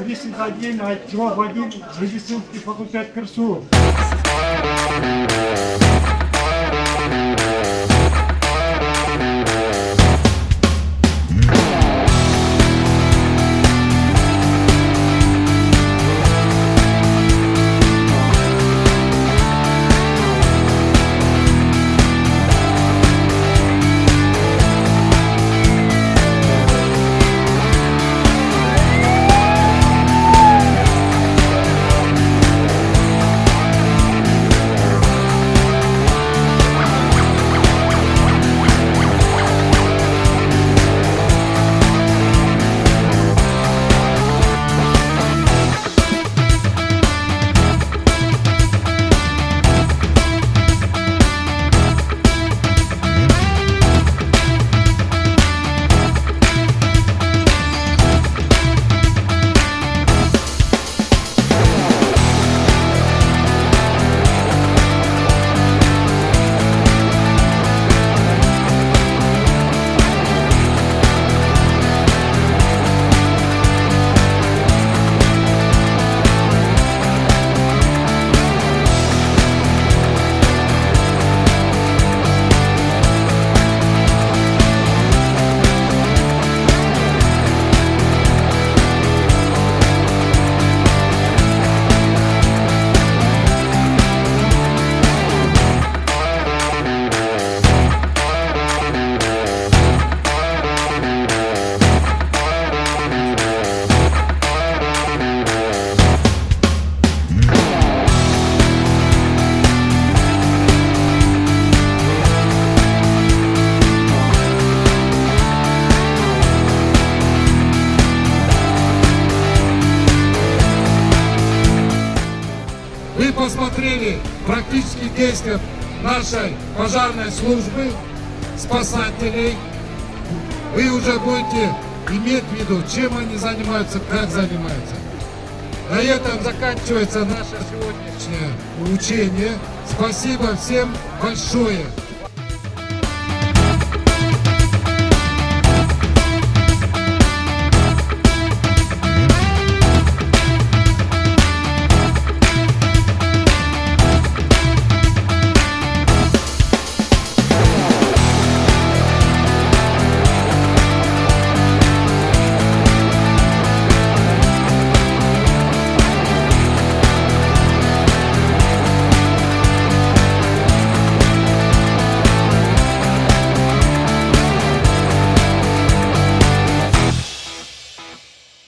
201, АТО-1, медицинский факультет КРСУ. Вы посмотрели практические действия нашей пожарной службы, спасателей. Вы уже будете иметь в виду, чем они занимаются, как занимаются. На этом заканчивается наше сегодняшнее учение. Спасибо всем большое.